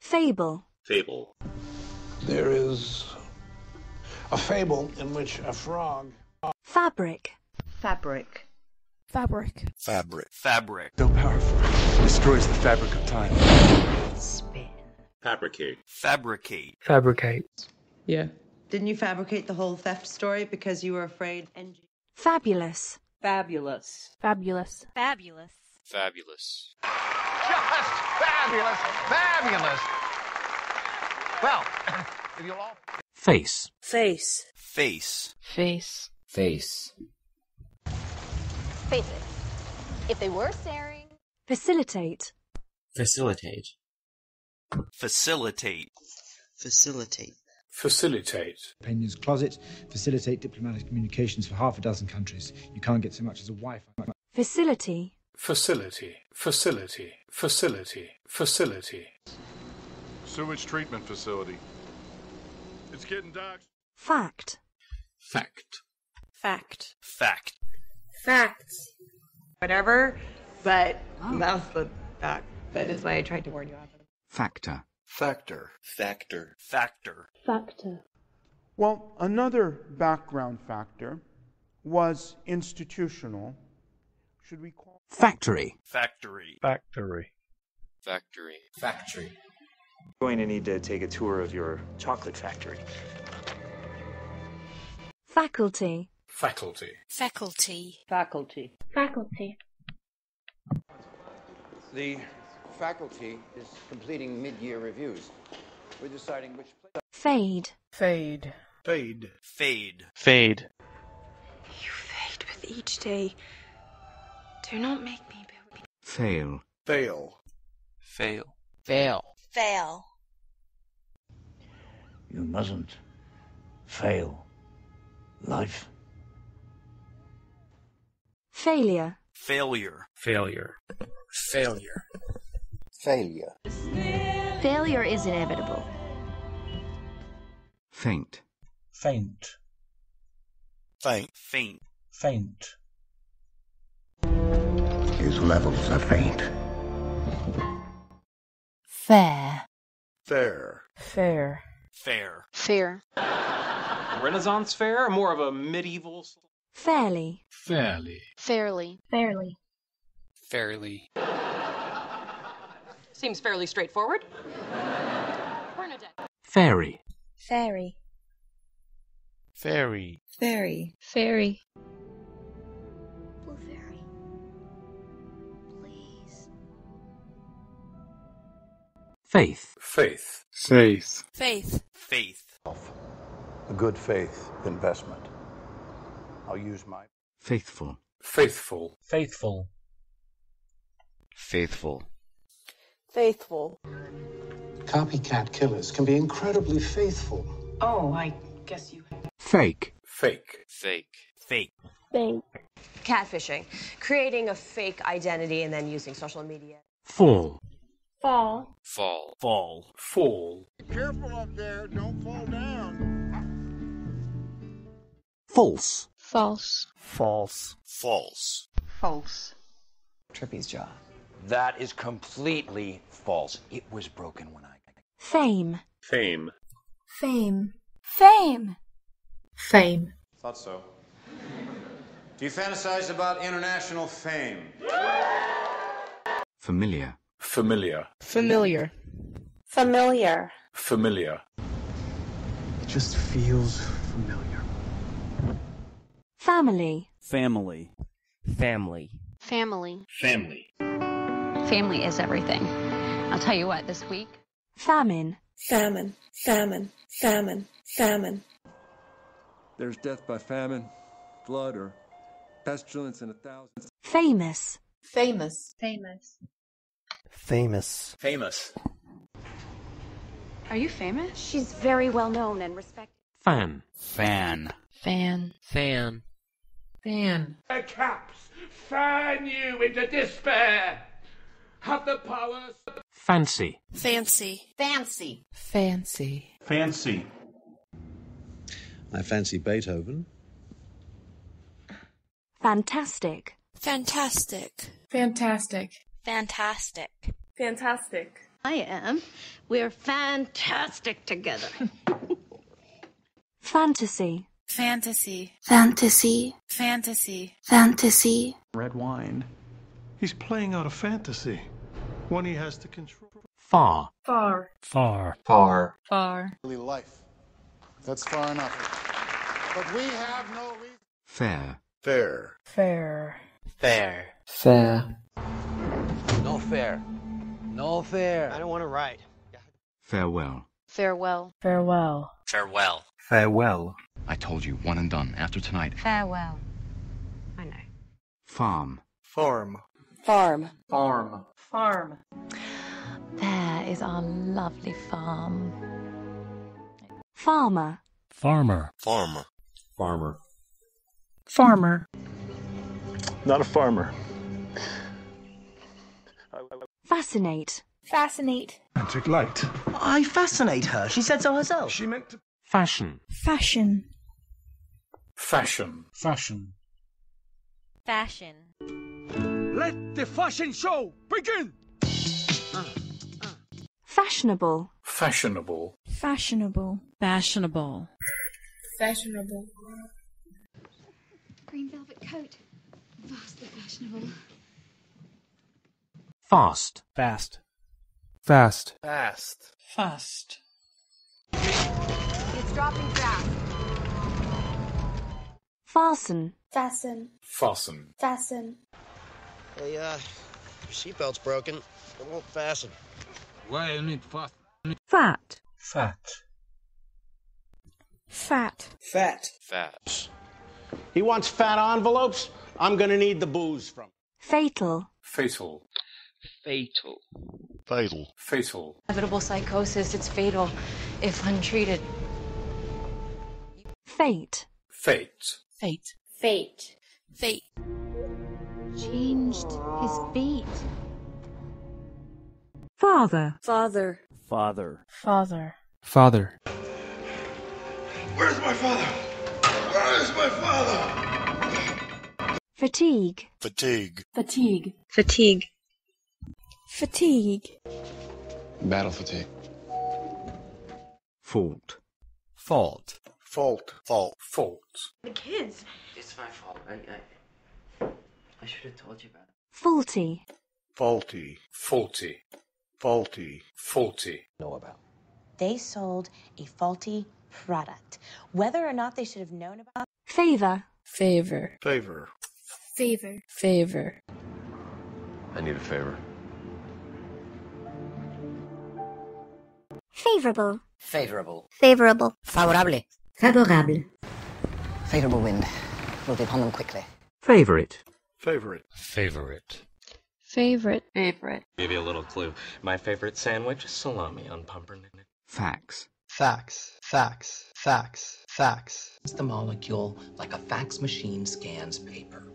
Fable. Fable. There is a fable in which a frog... Fabric. Fabric. Fabric. Fabric. Fabric. So powerful. Destroys the fabric of time. Spin. Fabricate. Fabricate. Fabricate. Yeah. Didn't you fabricate the whole theft story because you were afraid? Fabulous. Fabulous. Fabulous. Fabulous. Fabulous. Just fabulous. Fabulous. Well, if you'll all... Face. Face. Face. Face. Face. Face it. If they were staring. Facilitate. Facilitate. Facilitate. Facilitate. Facilitate. Opinions closet. Facilitate diplomatic communications for half a dozen countries. You can't get so much as a Wi-Fi. Facility. Facility. Facility. Facility. Facility. Sewage treatment facility. It's getting dark. Fact. Fact. Fact. Fact. Facts. Whatever, but that's the fact. That is why I tried to warn you off. Factor. Factor. Factor. Factor. Factor. Well, another background factor was institutional. Should we call... Factory. Factory. Factory. Factory. Factory. Going to need to take a tour of your chocolate factory. Faculty. Faculty. Faculty. Faculty. Faculty. The faculty is completing mid-year reviews. We're deciding which place... Fade. Fade. Fade. Fade. Fade. You fade with each day. Do not make me be. Fail. Fail. Fail. Fail. Fail. You mustn't fail life. Failure. Failure. Failure. Failure. Failure. Failure is inevitable. Faint. Faint. Faint. Faint. Faint. His levels are faint. Fair. Fair. Fair. Fair. Fair. Renaissance fair or more of a medieval? Fairly. Fairly. Fairly. Fairly. Fairly. Seems fairly straightforward. Bernadette. Fairy. Fairy. Fairy. Fairy. Fairy. Blue fairy. Please. Faith. Faith. Faith. Faith. Faith. A good faith investment. I'll use my... Faithful. Faithful. Faithful. Faithful. Faithful. Copycat killers can be incredibly faithful. Oh, I guess you... Fake. Fake. Fake. Fake. Fake. Catfishing. Creating a fake identity and then using social media. Fall. Fall. Fall. Fall. Fall. Careful up there, don't fall down. False. False. False. False. False. Trippy's jaw. That is completely false. It was broken when I... Fame. Fame. Fame. Fame. Fame. Thought so. Do you fantasize about international fame? Familiar. Familiar. Familiar. Familiar. Familiar. It just feels familiar. Family. Family. Family. Family. Family. Family is everything. I'll tell you what, this week. Famine. Famine. Famine. Famine. Famine. There's death by famine, flood, or pestilence in 1,000. Famous. Famous. Famous. Famous. Famous. Are you famous? She's very well known and respected. Fan. Fan. Fan. Fan. Fan. The caps fan you into despair. Have the powers... Fancy. Fancy. Fancy. Fancy. Fancy. I fancy Beethoven. Fantastic. Fantastic. Fantastic. Fantastic. Fantastic. I am. We're fantastic together. Fantasy. Fantasy. Fantasy. Fantasy. Fantasy. Red wine. He's playing out a fantasy. One he has to control. Far. Far. Far. Far. Far. Life. That's far enough. But we have no reason. Fair. Fair. Fair. Fair. Fair. No fair. No fair. I don't want to ride. Farewell. Farewell. Farewell. Farewell. Farewell. I told you, one and done. After tonight. Farewell. I know. Farm. Farm. Farm. Farm. Farm. There is our lovely farm. Farmer. Farmer. Farmer. Farmer. Farmer. Not a farmer. Fascinate. Fascinate. Magic light. I fascinate her. She said so herself. She meant to. Fashion. Fashion. Fashion. Fashion. Fashion. Let the fashion show begin! Fashionable. Fashionable. Fashionable. Fashionable. Fashionable. Green velvet coat. Vastly fashionable. Fast. Fast. Fast. Fast. Fast. It's dropping fast. Fasten. Fasten. Fasten. Fasten. Hey, seatbelt's broken. It won't fasten. Why you need fast? Fat. Fat. Fat. Fat. Fat. He wants fat envelopes. I'm gonna need the booze from. Fatal. Fatal. Fatal. Fatal. Fatal. Inevitable psychosis. It's fatal if untreated. Fate. Fate. Fate. Fate. Fate. Changed his fate. Father. Father. Father. Father. Father. Where's my father? Where is my father? Fatigue. Fatigue. Fatigue. Fatigue. Fatigue. Battle fatigue. Fault. Fault. Fault. Fault. Fault. The kids. It's my fault. I should have told you about it. Faulty. Faulty. Faulty. Faulty. Faulty. Know about. They sold a faulty product. Whether or not they should have known about. Favor. Favor. Favor. Favor. Favor. I need a favor. Favorable. Favorable. Favorable. Favorable. Favorable. Favorable wind will be upon them quickly. Favorite. Favorite. Favorite. Favorite. Favorite. Give you a little clue. My favorite sandwich, salami on pumpernickel. Fax. Fax. Fax. Fax. Fax. It's the molecule like a fax machine scans paper.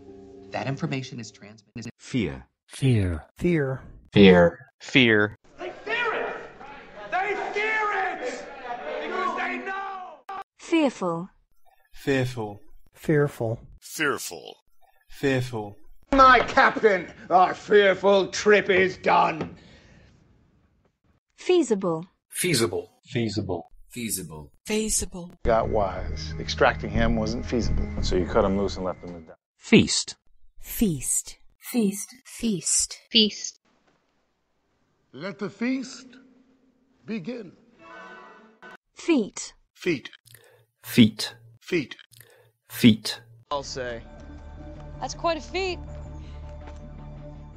That information is transmitted. Fear. Fear. Fear. Fear. Fear. They fear it! They fear it! Because they know! Fearful. Fearful. Fearful. Fearful. Fearful. My captain, our fearful trip is done. Feasible. Feasible. Feasible. Feasible. Feasible. Got wise. Extracting him wasn't feasible. So you cut him loose and left him to die. Feast. Feast. Feast. Feast. Feast. Let the feast begin. Feet. Feet. Feet. Feet. Feet. I'll say. That's quite a feat.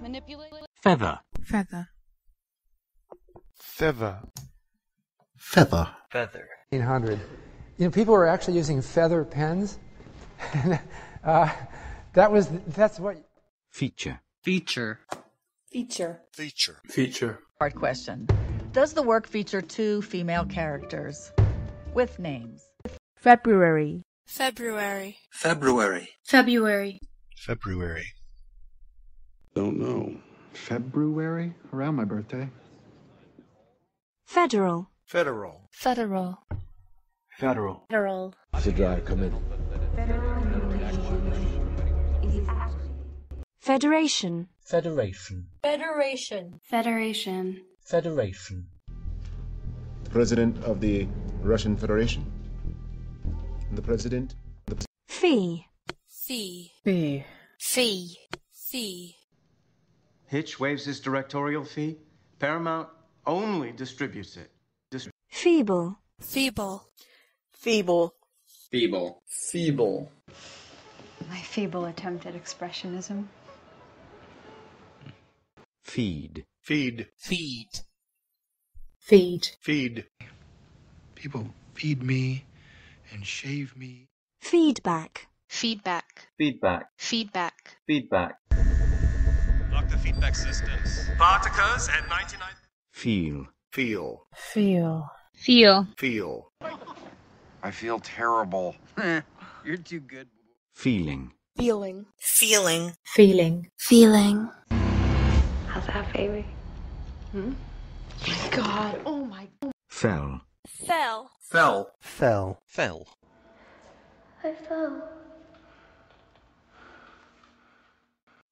Manipulate. Feather. Feather. Feather. Feather. Feather. 1800. You know, people were actually using feather pens. That's what. Feature. Feature. Feature. Feature. Feature. Hard question. Does the work feature two female characters with names? February. February. February. February. February. Don't know. February? Around my birthday. Federal. Federal. Federal. Federal. Federal. Mr. Dryer, come in. Federation. Federation. Federation. Federation. Federation. President of the Russian Federation. The President. Fee. Fee. Fee. Fee. Fee. Hitch waives his directorial fee. Paramount only distributes it. Feeble. Feeble. Feeble. Feeble. Feeble. My feeble attempt at expressionism. Feed. Feed. Feed. Feed. Feed. People feed me and shave me. Feedback. Feedback. Feedback. Feedback. Feedback. Lock the feedback systems. Particles at 99. Feel. Feel. Feel. Feel. Feel. I feel terrible. You're too good. Feeling. Feeling. Feeling. Feeling. Feeling. How's that, baby? My God. Oh my. Fell. Fell. Fell. Fell. Fell. I fell.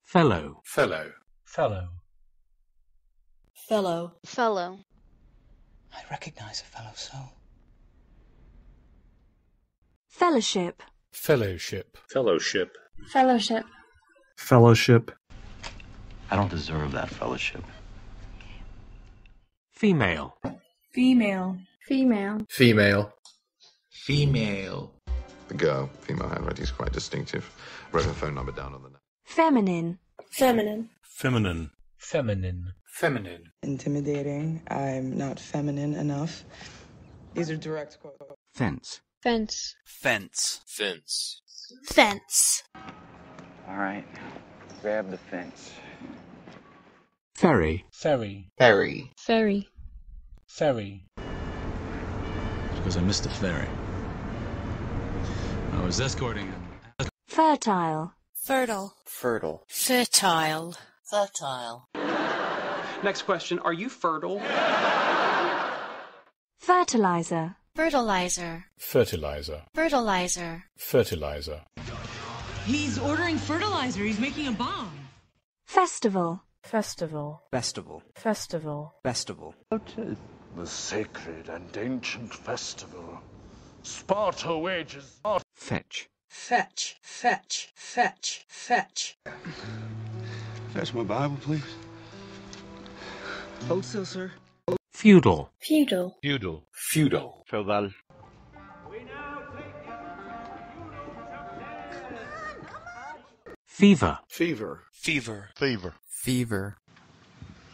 Fellow. Fellow. Fellow. Fellow. Fellow. I recognize a fellow soul. Fellowship. Fellowship. Fellowship. Fellowship. Fellowship. I don't deserve that fellowship. Female. Female. Female. Female. Female. The girl, female handwriting is quite distinctive. Wrote her phone number down on the note. Feminine. Feminine. Feminine. Feminine. Feminine. Intimidating. I'm not feminine enough. These are direct quotes. Fence. Fence. Fence. Fence. Fence. All right. Grab the fence. Ferry. Ferry. Ferry. Ferry. Ferry. Because I missed the ferry. I was escorting him. Fertile. Fertile. Fertile. Fertile. Fertile. Next question. Are you fertile? Fertilizer. Fertilizer. Fertilizer. Fertilizer. Fertilizer. He's ordering fertilizer. He's making a bomb. Festival. Festival. Festival. Festival. Festival. The sacred and ancient festival. Sparta wages. Fetch. Fetch. Fetch. Fetch. Fetch. Fetch my Bible, please. Hold still, sir. Feudal. Feudal. Feudal. Feudal. Feudal. Fever. Fever. Fever. Fever. Fever.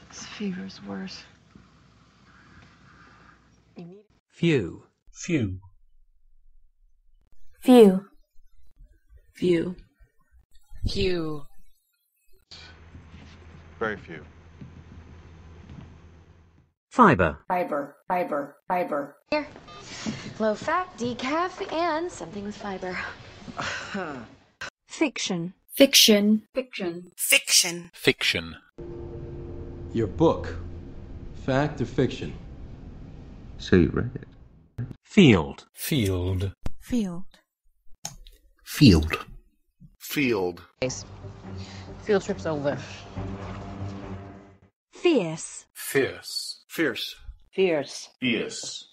This fever's worse. Few. Few. Few. Few. Few. Very few. Fiber. Fiber. Fiber. Fiber. Here. Low fat, decaf, and something with fiber. Fiction. Fiction. Fiction. Fiction. Fiction. Your book. Fact or fiction? So you read it. Field. Field. Field. Field. Field. Field trip's over. Fierce. Fierce. Fierce. Fierce. Fierce.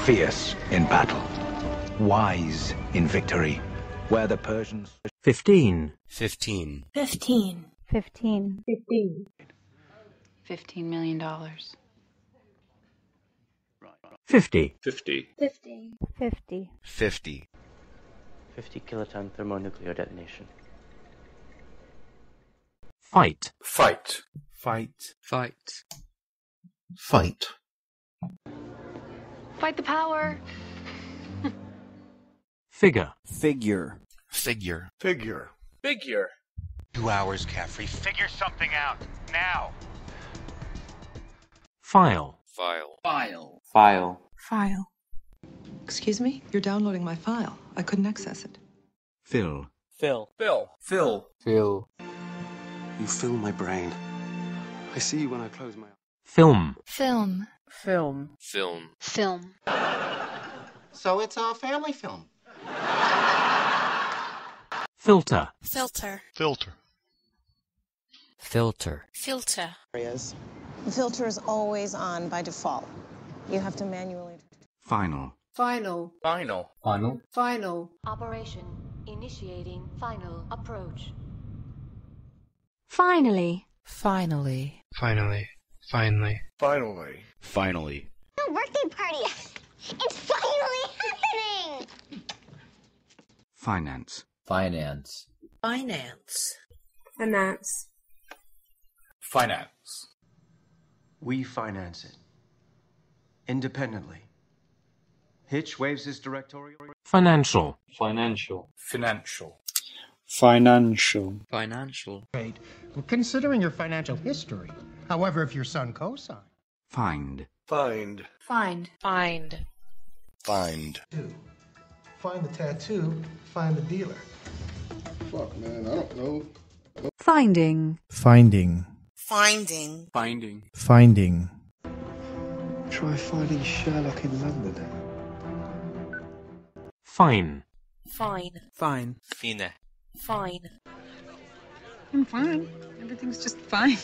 Fierce in battle. Wise in victory. Where the Persians... 15. 15. 15. 15. 15. $15 million. 50. 50. 50. 50. 50. 50 kiloton thermonuclear detonation. Fight. Fight. Fight. Fight. Fight. Fight the power. Figure. Figure. Figure. Figure. Figure. 2 hours, Caffrey. Figure something out. Now. File. File. File. File. File. Excuse me? You're downloading my file. I couldn't access it. Fill. Fill. Fill. Phil. Fill. You fill my brain. I see you when I close my eyes. Film. Film. Film. Film. Film. So it's a family film. Filter. Filter. Filter. Filter. Filter. Areas. The filter is always on by default. You have to manually... Final. Final. Final. Final. Final. Operation initiating final approach. Finally. Finally. Finally. Finally. Finally. Finally. No birthday party! It's finally happening! Finance. Finance. Finance. Finance. Finance. We finance it. Independently. Hitch waives his directorial... Financial. Financial. Financial. Financial. Financial. Great. Well, considering your financial history. However, if your son co-signed. Find. Find. Find. Find. Find. Find the tattoo, find the dealer. Fuck, man, I don't know. Finding. Finding. Finding. Finding. Finding. Try finding Sherlock in London. Fine. Fine. Fine. Fine. Fine. I'm fine. Everything's just fine.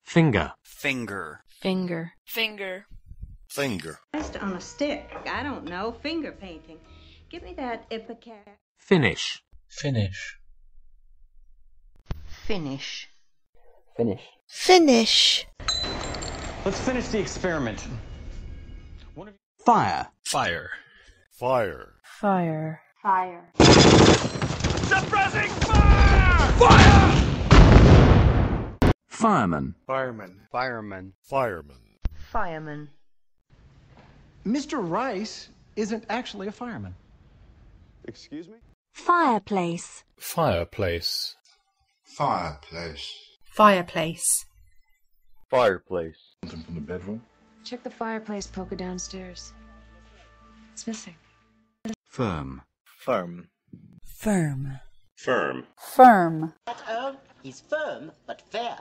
Finger. Finger. Finger. Finger. Finger. Just on a stick. I don't know. Finger painting. Give me that ipecac. Finish. Finish. Finish. Finish. Finish. Let's finish the experiment. Fire. Fire. Fire. Fire. Fire. Suppressing fire! Fire! Fireman. Fireman. Fireman. Fireman. Fireman. Mr. Rice isn't actually a fireman. Excuse me? Fireplace. Fireplace. Fireplace. Fireplace. Fireplace. Something from the bedroom? Check the fireplace poker downstairs. It's missing. Firm. Firm. Firm. Firm. Firm. He's firm, but fair.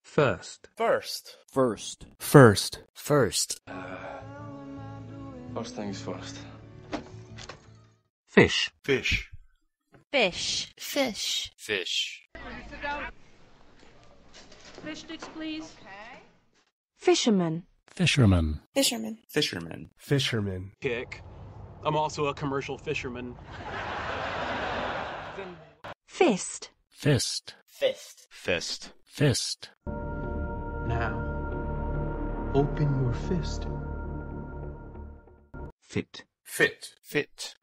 First. First. First. First. First. First things first. Fish. Fish. Fish. Fish. Fish. Fish sticks, please. Fisherman. Fisherman. Fisherman. Fisherman. Fisherman. Kick. I'm also a commercial fisherman. Fist. Fist. Fist. Fist. Fist. Now, open your fist. Fit. Fit. Fit.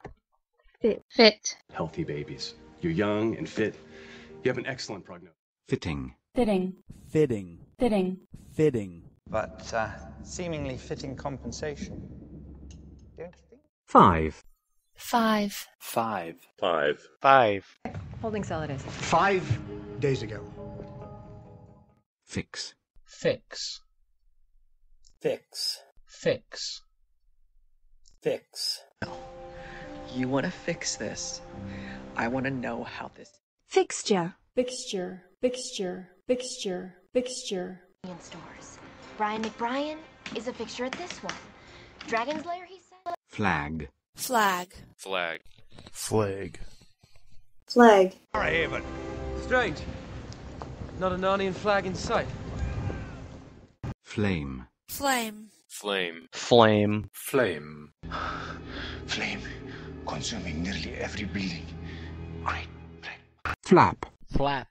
Fit. Fit. Healthy babies. You're young and fit. You have an excellent prognosis. Fitting. Fitting. Fitting. Fitting. Fitting. But seemingly fitting compensation. Don't you think? 5. 5. 5. 5. 5. Holding solid 5 days ago. Fix. Fix. Fix. Fix. Fix. You want to fix this. I want to know how this... Fixture. Fixture. Fixture. Fixture. Fixture. In stores. Brian McBrien is a fixture at this one. Dragon's Lair, he said. Flag. Flag. Flag. Flag. Flag. Haven. Strange. Not a Narnian flag in sight. Flame. Flame. Flame. Flame. Flame. Flame. Consuming nearly every building. Great. Flap. Flap.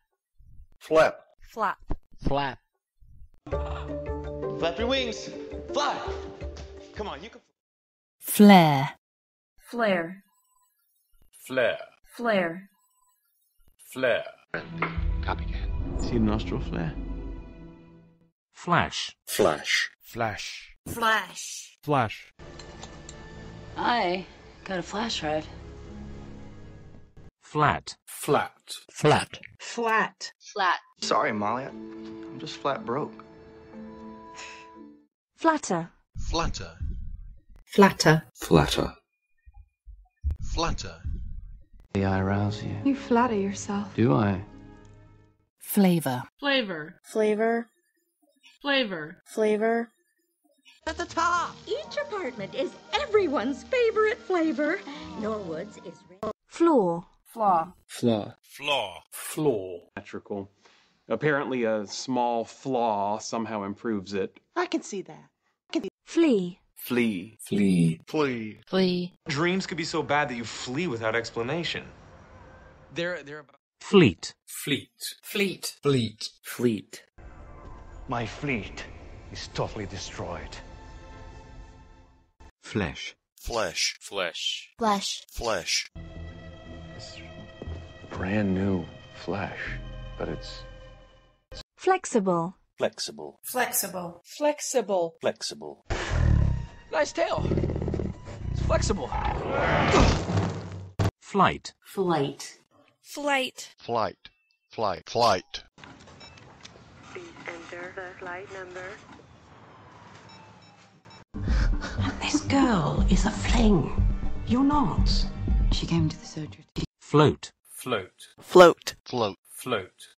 Flap. Flap. Flap. Flap your wings. Fly. Come on, you can... Flare. Flare. Flare. Flare. Flare. Copycat. See the nostril flare? Flash. Flash. Flash. Flash. Flash. I got a flash drive. Flat. Flat. Flat. Flat. Flat. Sorry, Molly. I'm just flat broke. Flatter. Flatter. Flatter. Flatter. Flatter. I arouse you. You flatter yourself. Do I? Flavor. Flavor. Flavor. Flavor. Flavor. At the top. Each apartment is everyone's favorite flavor. Norwood's is... Floor. Flaw. Flaw. Flaw. Floor. Metrical. Apparently a small flaw somehow improves it. I can see that. Flee. Flee. Flee. Flee. Flee. Dreams could be so bad that you flee without explanation. They're about... Fleet. Fleet. Fleet. Fleet. Fleet. My fleet is totally destroyed. Flesh. Flesh. Flesh. Flesh. Flesh. It's brand new flesh, but it's Flexible. Flexible. Flexible. Flexible. Flexible. Nice tail. It's flexible. Flight. Flight. Flight. Flight. Flight. Flight. Please enter the flight number. This girl is a fling. You're not. She came to the surgery. Float. Float. Float. Float. Float.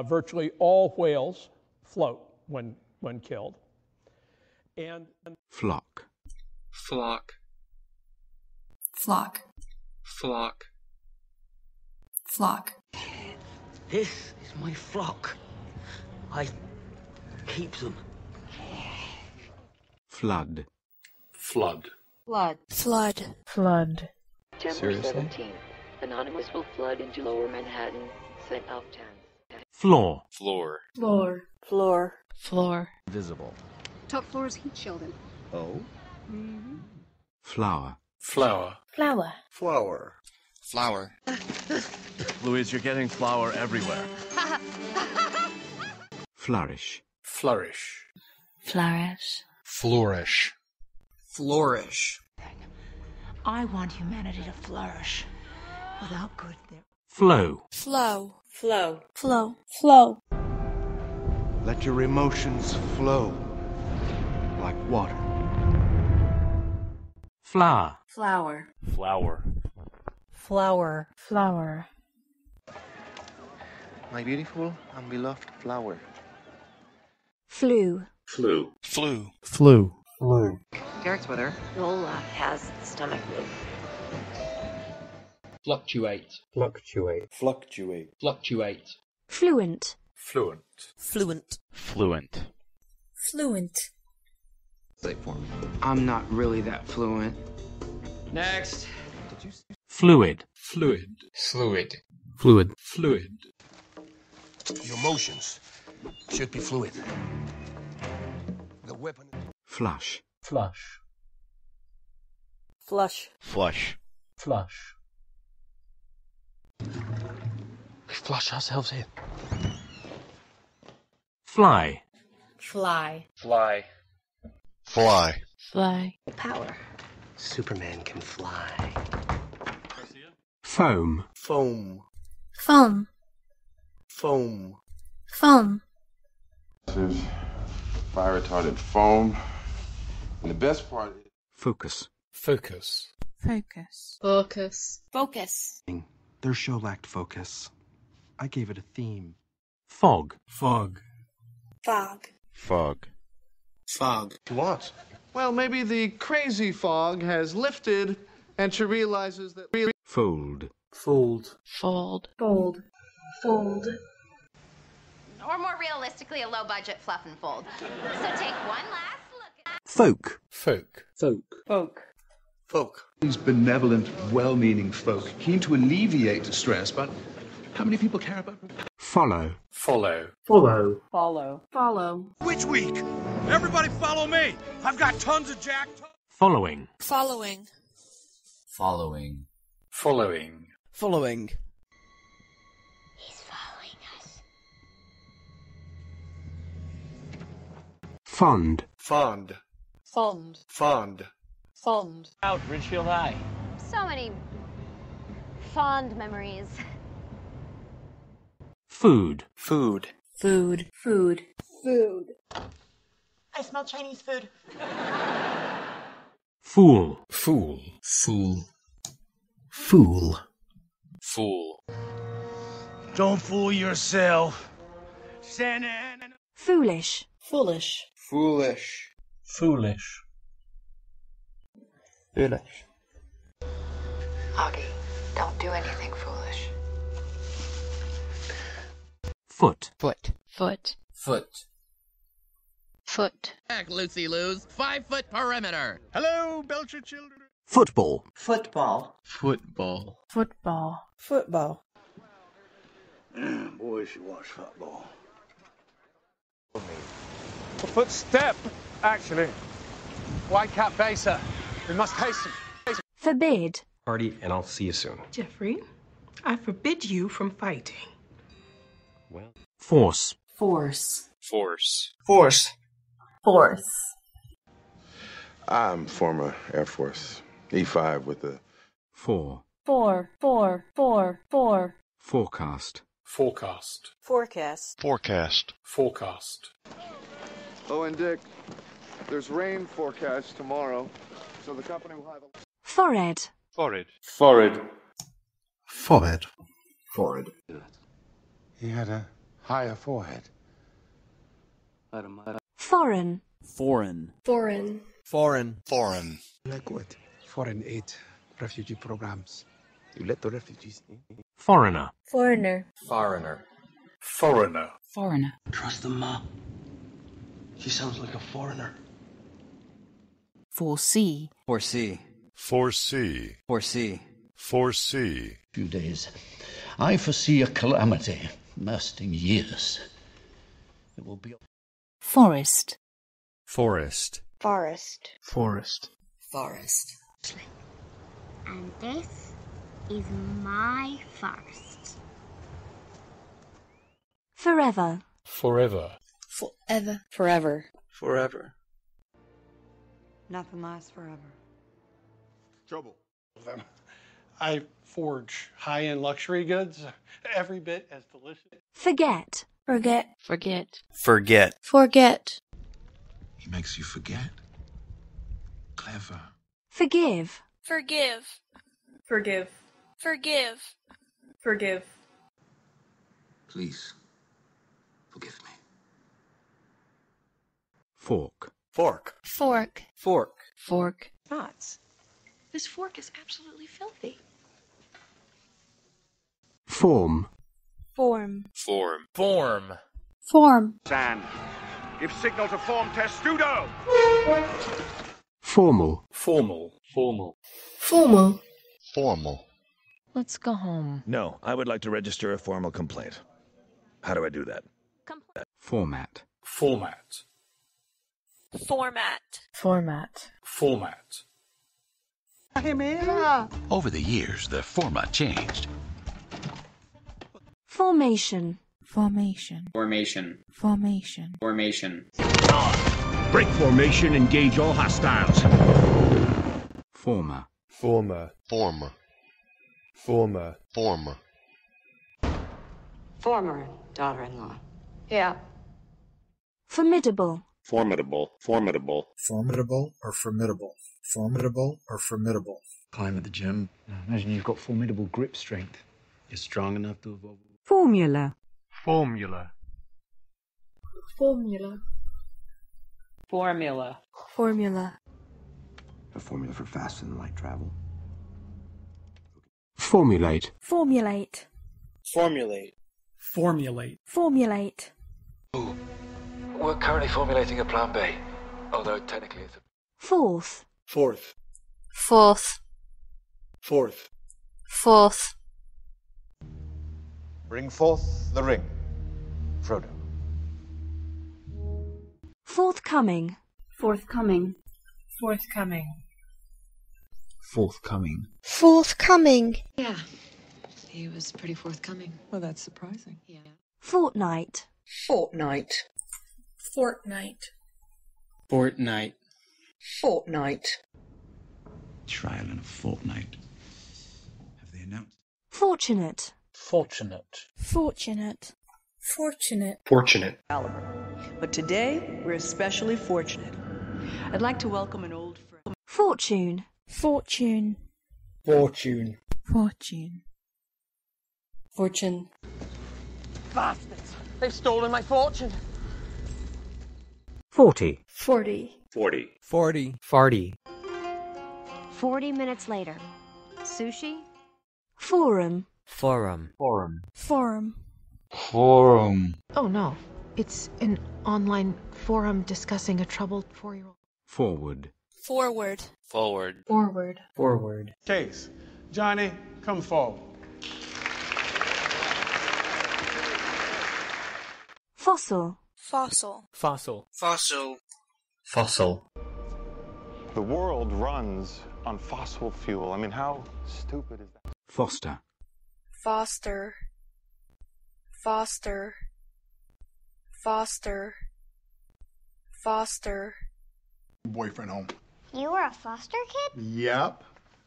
Virtually all whales float when killed. And Flock. Flock. Flock. Flock. Flock. This is my flock. I keep them. Flood. Flood. Flood. Flood. Flood. September 17th. Anonymous will flood into Lower Manhattan, set out 10. Floor. Floor. Floor. Floor. Floor. Visible. Top floor is heat shielded. Oh? Flower. Flower. Flower. Flower. Flower. Louise, you're getting flour everywhere. Flourish. Flourish. Flourish. Flourish. Flourish. I want humanity to flourish. Without good there. Flow. Flow. Flow. Flow. Flow. Let your emotions flow like water. Flower. Flower. Flower. Flower. Flower. My beautiful and beloved flower. Flu. Flu. Flu. Flu. Flu. Derek's with her. Lola has stomach flu. Fluctuate. Fluctuate. Fluctuate. Fluctuate. Fluent. Fluent. Fluent. Fluent. Fluent. Say for me. I'm not really that fluent. Next. Fluid. Fluid. Fluid. Fluid. Fluid. Your motions should be fluid. The weapon. Flush. Flush. Flush. Flush. Flush. We flush ourselves in. Fly. Fly. Fly. Fly. Fly. Power. Superman can fly. Foam. Foam. Foam. Foam. Foam. This is fire retardant foam. And the best part is Focus. Focus. Focus. Focus. Focus. their show lacked focus. I gave it a theme. Fog. Fog. Fog. Fog. Fog. What? Well, maybe the crazy fog has lifted and she realizes that... Fold. Fold. Fold. Fold. Fold. Or more realistically, a low-budget fluff and fold. So take one last look at... Folk. Folk. Folk. Folk. Folk. These benevolent, well-meaning folk keen to alleviate distress, but how many people care about... Follow. Follow. Follow. Follow. Follow. Which week? Everybody follow me. I've got tons of jack. Following. Following. Following. Following. Following. He's following us. Fond. Fond. Fond. Fond. Fond. Out Ridgefield High. So many fond memories. Food. Food. Food. Food. Food. I smell Chinese food. Fool. Fool. Fool. Fool. Fool. Don't fool yourself. Foolish. Foolish. Foolish. Foolish. Foolish. Augie, don't do anything foolish. Foot. Foot. Foot. Foot. Foot. Back, Lucy Lose. 5 foot perimeter. Hello, Belcher children. Football. Football. Football. Football. Football. Boy, she watched football. Footstep, actually. Whitecap Baser. We must hasten. Forbid. Party, and I'll see you soon. Jeffrey, I forbid you from fighting. Well. Force. Force. Force. Force. Force. I'm former Air Force. E5 with a... Four. Four. Forecast. Forecast. Forecast. Forecast. Forecast. Oh, and Dick, there's rain forecast tomorrow, so the company will have a... Forehead. Forehead. Forehead. Forehead. Forehead. He had a higher forehead. Foreign. Foreign. Foreign. Foreign. Like what? Foreign aid, refugee programs. You let the refugees in. Foreigner. Foreigner. Foreigner. Foreigner. Foreigner. Trust the ma. She sounds like a foreigner. Foresee. Foresee. Foresee. Foresee. Foresee. Few days. I foresee a calamity lasting years. It will be... Forest. Forest. Forest. Forest. Forest. And this is my forest. Forever. Forever. Forever. Forever. Forever. Nothing lasts forever. Trouble. I forge high-end luxury goods, every bit as delicious. Forget. Forget. Forget. Forget. Forget. He makes you forget. Clever. Forgive. Forgive. Forgive. Forgive. Forgive. Please, forgive me. Fork. Fork. Fork. Fork. Fork. Nuts. This fork is absolutely filthy. Form. Form. Form. Form. Form. Sand. Give signal to form testudo. Formal. Formal. Formal. Formal. Formal. Let's go home. No, I would like to register a formal complaint. How do I do that? Format. Format. Format. Format. Format. Over the years, the format changed. Formation. Formation. Formation. Formation. Formation. Break formation, engage all hostiles. Former. Former. Former. Former. Former. Former daughter-in-law. Yeah. Formidable. Formidable. Formidable. Formidable or formidable? Formidable or formidable? Climb at the gym. Imagine you've got formidable grip strength. You're strong enough to evolve. Formula. Formula. Formula. Formula. Formula. A formula for fast and light travel. Formulate. Formulate. Formulate. Formulate. Formulate. We're currently formulating a plan B, although technically it's a... Fourth. Fourth. Fourth. Fourth. Fourth. Bring forth the ring, Frodo. Forthcoming. Forthcoming. Forthcoming. Forthcoming. Forthcoming. Yeah. He was pretty forthcoming. Well, that's surprising. Yeah. Fortnight. Fortnight. Fortnight. Fortnight. Fortnight. Trial in a fortnight. Have they announced? Fortunate. Fortunate. Fortunate. Fortunate. Fortunate. But today, we're especially fortunate. I'd like to welcome an old friend. Fortune. Fortune. Fortune. Fortune. Fortune. Bastards! They've stolen my fortune. 40. 40. 40. 40. 40. 40 minutes later. Sushi? Forum. Forum. Forum. Forum. Forum. Oh no, it's an online forum discussing a troubled 4-year-old. Forward. Forward. Forward. Forward. Forward. Case. Johnny, come forward. Fossil. Fossil. Fossil. Fossil. Fossil. The world runs on fossil fuel. I mean, how stupid is that? Foster. Foster. Foster. Foster. Foster. Boyfriend home. You were a foster kid? Yep.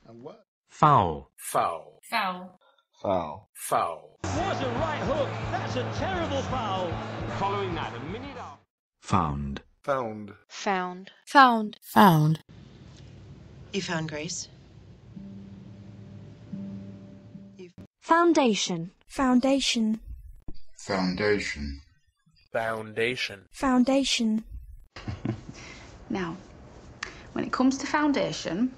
And what? Foul. Foul. Foul. Foul. Foul. What a right hook! That's a terrible foul. Following that, a minute out. Found. Found. Found. Found. Found. You found Grace? Foundation. Foundation. Foundation. Foundation. Foundation. Now, when it comes to foundation,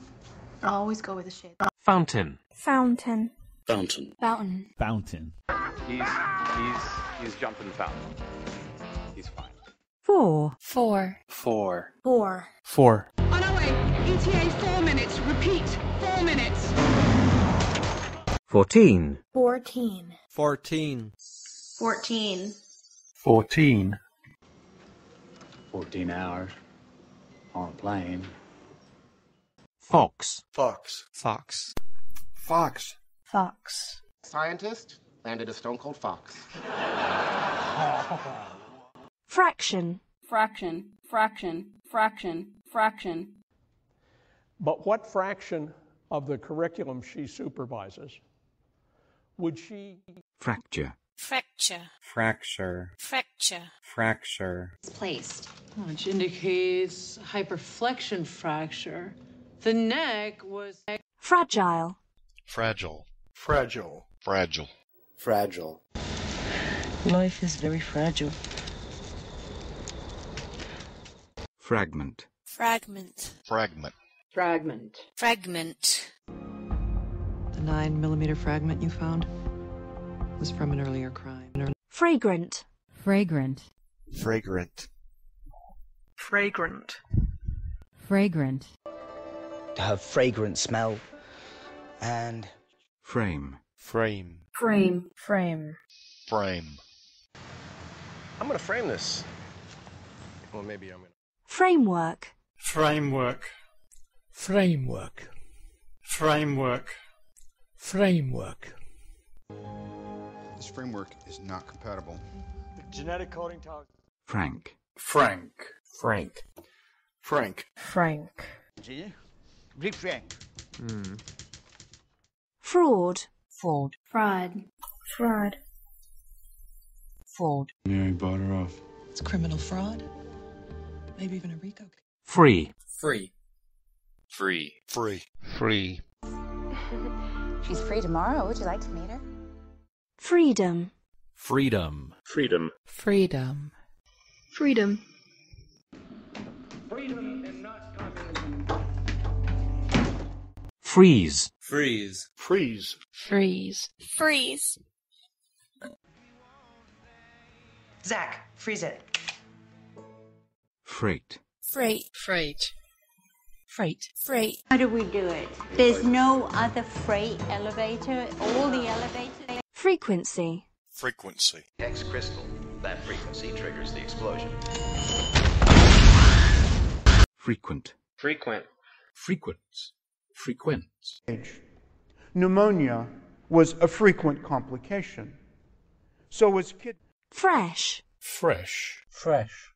I always go with a shade. Fountain. Fountain. Fountain. Fountain. Fountain. He's jumping fountain. He's fine. 4. 4. 4. 4. 4. On our way. ETA 4 minutes. Repeat. 4 minutes. 14. 14. 14. 14. 14. 14 hours on a plane. Fox. Fox. Fox. Fox. Fox. Scientist landed a stone-cold fox. Fraction. Fraction. Fraction. Fraction. Fraction. But what fraction of the curriculum she supervises would she... Fracture. Fracture. Fracture. Fracture. Fracture. Placed. Which indicates hyperflexion fracture. The neck was... Fragile. Fragile. Fragile. Fragile. Fragile. Life is very fragile. Fragment. Fragment. Fragment. Fragment. Fragment. The 9mm fragment you found was from an earlier crime. Fragrant. Fragrant. Fragrant. Fragrant. Fragrant. To have fragrant smell. And... Frame. Frame. Frame. Frame. Frame. I'm going to frame this. Well, maybe I'm going to. Framework. Framework. Framework. Framework. Framework. This framework is not compatible. Genetic coding talk. Frank. Frank. Frank. Frank. Frank. Frank. Fraud. Fraud. Fraud. Fraud. Fraud. Mary bought her off. It's criminal fraud. Maybe even a RICO. Free. Free. Free. Free. Free. She's free tomorrow. Would you like to meet her? Freedom. Freedom. Freedom. Freedom. Freedom. Freedom and not communism. Freeze. Freeze. Freeze. Freeze. Freeze. Zach, freeze it. Freight. Freight. Freight. Freight. Freight. How do we do it? There's no other freight elevator. All the elevators. Frequency. Frequency. Hex crystal. That frequency triggers the explosion. Frequent. Frequent. Frequent. Frequent. Pneumonia was a frequent complication. So was kid... Fresh. Fresh. Fresh.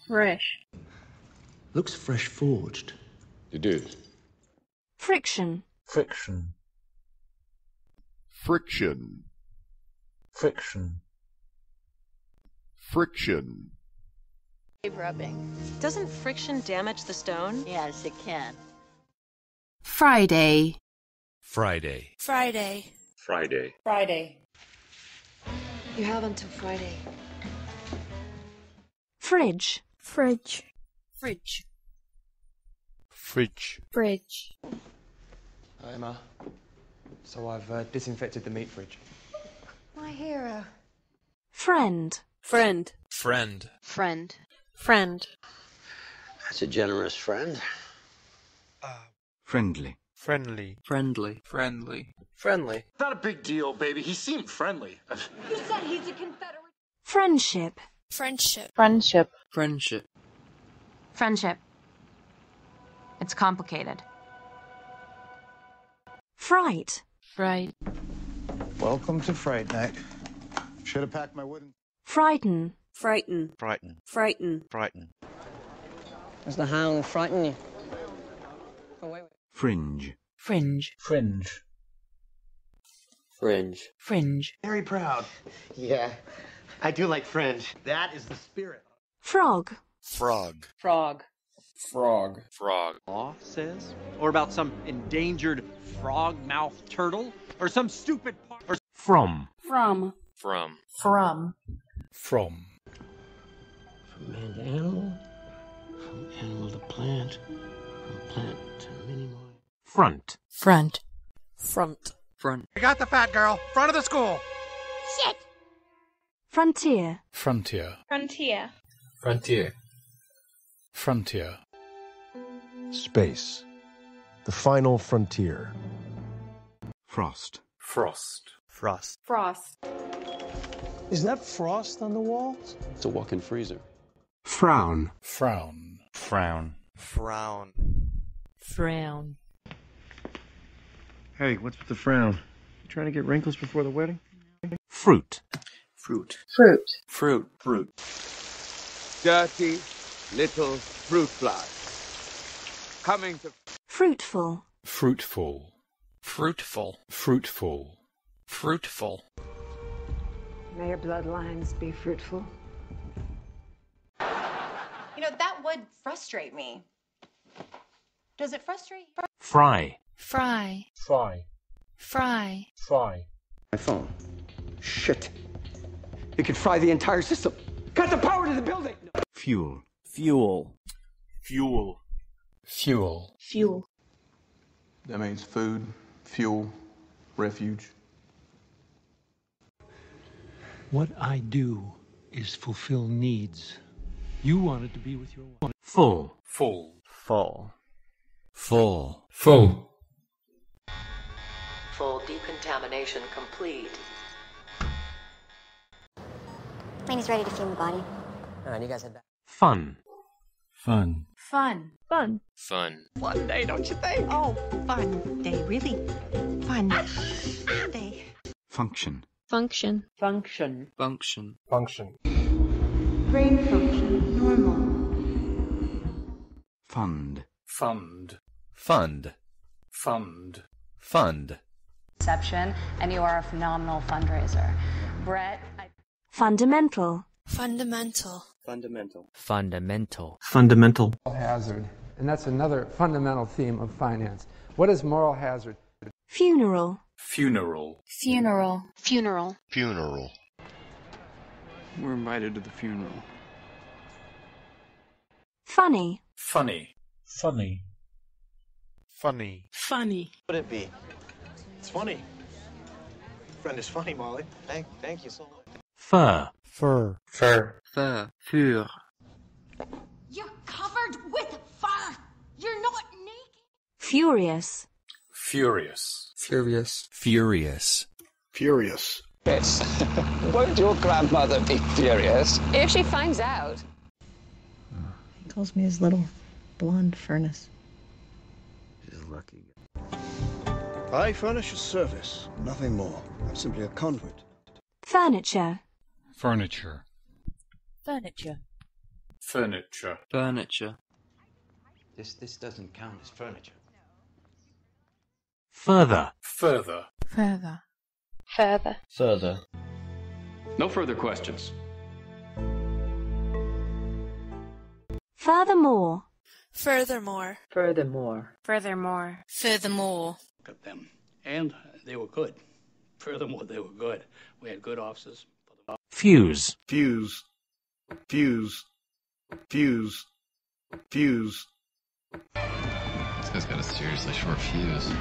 Fresh. Looks fresh forged. It is. Friction. Friction. Friction. Friction. Friction. Rubbing. Doesn't friction damage the stone? Yes, it can. Friday. Friday. Friday. Friday. Friday. You have until Friday. Fridge. Fridge. Fridge. Fridge. Fridge. Hi, Emma. So I've disinfected the meat fridge. My hero. Friend. Friend. Friend. Friend. Friend. That's a generous friend. Friendly. Friendly. Friendly. Friendly. Friendly. Not a big deal, baby. He seemed friendly. You said he's a Confederate. Friendship. Friendship. Friendship. Friendship. Friendship. It's complicated. Fright. Fright. Welcome to Fright Night. Should have packed my wooden... Frighten. Frighten. Frighten. Frighten. Frighten. Does the hound frighten you? Oh, wait. Fringe. Fringe. Fringe. Fringe. Fringe. Very proud. Yeah, I do like fringe. That is the spirit. Frog. Frog. Frog. Frog. Frog. Law says? Or about some endangered frog-mouthed turtle? Or some stupid part? From. From. From. From. From. From man to animal, from animal to plant, from plant to mini more. Front. Front. Front. Front. We got the fat girl. Front of the school. Shit! Frontier. Frontier. Frontier. Frontier. Frontier. Space. The final frontier. Frost. Frost. Frost. Frost. Is that frost on the walls? It's a walk-in freezer. Frown. Frown. Frown. Frown. Frown. Hey, what's with the frown? You trying to get wrinkles before the wedding? Fruit. Fruit. Fruit. Fruit. Fruit. Dirty little fruit fly. Coming to... Fruitful. Fruitful. Fruitful. Fruitful. Fruitful. May your bloodlines be fruitful. You know, that would frustrate me. Does it frustrate you? Fry. Fry. Fry. Fry. Fry. My phone. Shit. It could fry the entire system. Cut the power to the building! Fuel. Fuel. Fuel. Fuel. Fuel. That means food, fuel, refuge. What I do is fulfill needs. You wanted to be with your wife. Full. Full. Full. Full. Full. Full decontamination complete. Lainey's ready to fume the body. All right, you guys head back. Fun. Fun. Fun. Fun. Fun. Fun day, don't you think? Oh, fun day, really? Fun day. Function. Function. Function. Function. Function. Brain function. Normal. Fund. Fund. Fund. Fund. Fund. Exception, and you are a phenomenal fundraiser. Brett, Fundamental. Fundamental. Fundamental. Fundamental. Fundamental. Hazard. And that's another fundamental theme of finance. What is moral hazard? Funeral. Funeral. Funeral. Funeral. Funeral. We're invited to the funeral. Funny. Funny. Funny. Funny. Funny. What would it be? It's funny. Friend is funny, Molly. Thank you so much. Fur. Fur. Fur. Fur. Fur. You're covered with fur. You're not naked. Furious. Furious. Furious. Furious. Furious. Yes. Won't your grandmother be furious? if she finds out. He calls me his little blonde furnace. She's lucky. I furnish a service, nothing more. I'm simply a conduit. Furniture. Furniture. Furniture. Furniture. Furniture. This doesn't count as furniture. Further. Further. Further. Further. Further. No further questions. Furthermore. Furthermore. Furthermore. Furthermore. Furthermore. At them. And they were good. Furthermore, they were good. We had good officers. Fuse. Fuse. Fuse. Fuse. Fuse. This guy's got a seriously short fuse.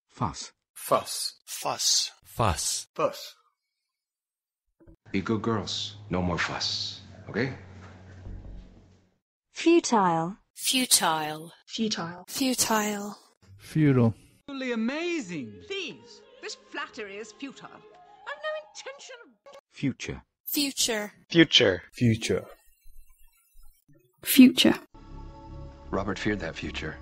Fuss. Fuss. Fuss. Fuss. Fuss. Be good girls. No more fuss. Okay? Futile. Futile. Futile. Futile. Futile. Truly amazing. Please, this flattery is futile. I've no intention of... Future. Future. Future. Future. Future. Robert feared that future.